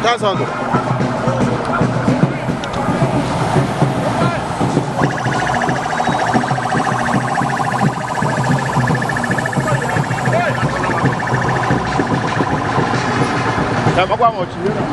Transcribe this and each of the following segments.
500. Dạ, có qua một chuyến rồi.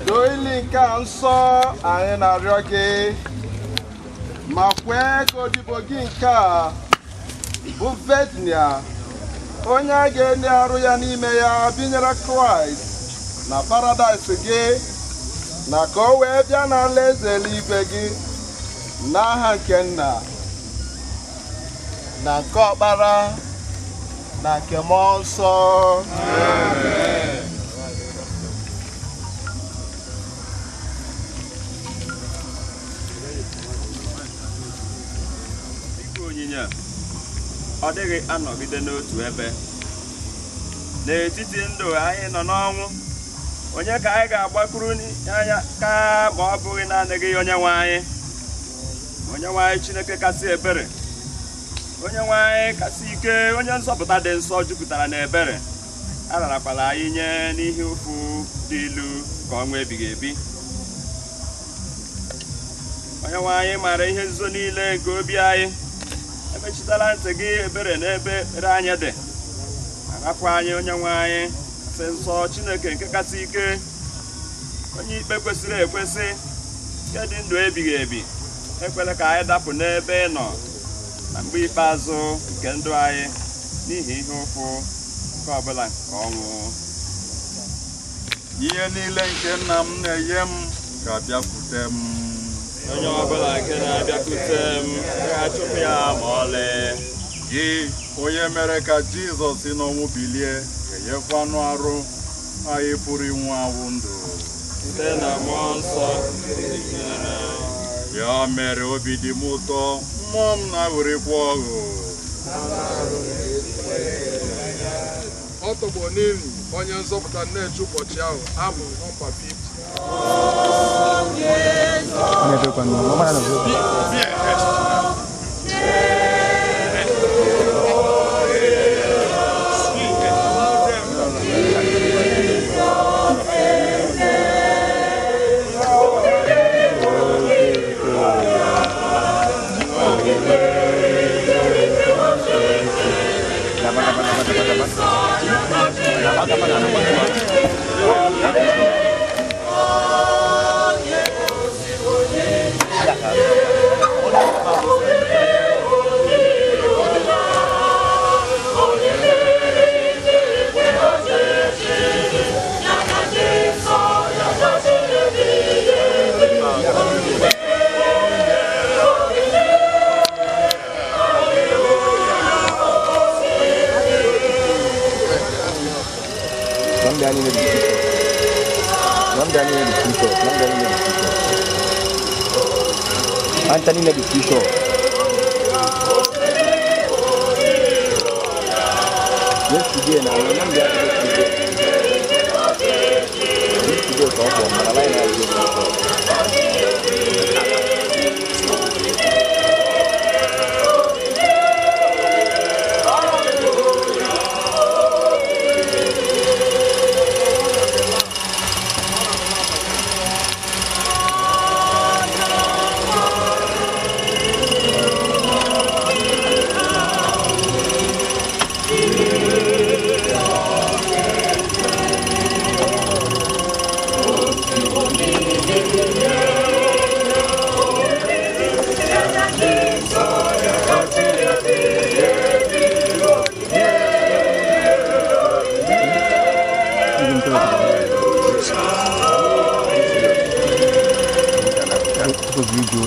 Doili kanso anyị na-arịọ gị ma kwee ka odibo gị nke a bụ Virginia onye a ga-enye arụ ya n'ime ya binyere Kraịst na paradaịs gị na ka o wee bịa n'ala eze eluigwe gị n'aha nke Nna na nke Ọkpara na nke Mmụọ Nsọ. Amen. Ọ dịghị anọgide n'otu ebe n'etiti ndụ anyị nọ n'ọnwụ, onye ka anyị ga-agbakwuru anya ka ma ọ bụghị naanị gị onye nwe anyị Chineke kasị ebere, onye nwe anyị kasị ike, onye nzọpụta dị nsọ jupụtara n'ebere. Ararakwala anyị nye n'ihe ụfụ dị ilu ka ọnwa ebighị ebi. Onye nwe anyị maara ihe nzuzo niile nke obi anyị, emechitala ntị gị ebere n'ebe ekpere anyị dị. Arapụ anyị onye nwe anyị sị nsọ Chineke nke kasị ike, onye ikpe kwesịrị ekwesị, nke dị ndụ ebighị ebi. Ekwela ka anyị dapụ n'ebe ị nọ na mgbe ikpeazụ nke ndụ anyị n'ihi ihe ụfụ nke ọbụla nke ọnwụ. Ihe niile nke nna m na-enye m ga-abịakwute m. Onye ọbụla nke na-abịakwute m ga-achụpụ ya ma ọlị. Gị onye mere ka Jizọs si n'ọnwụ bilie, ga-enyekwanụ arụ anyị pụrụ inwe awụ ndụ site na Mmụọ Nsọ. Ya mere obi dị m ụtọ, mmụọ m na-aṅụrịkwa ọṅụ. Ọ tọgbọ n'elu onye nzọpụta na-eche ụbọchị ahụ, abụ nọmba 50. Amen. Anthony made the t-shirt. Yesterday, now I'm not What do you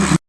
want?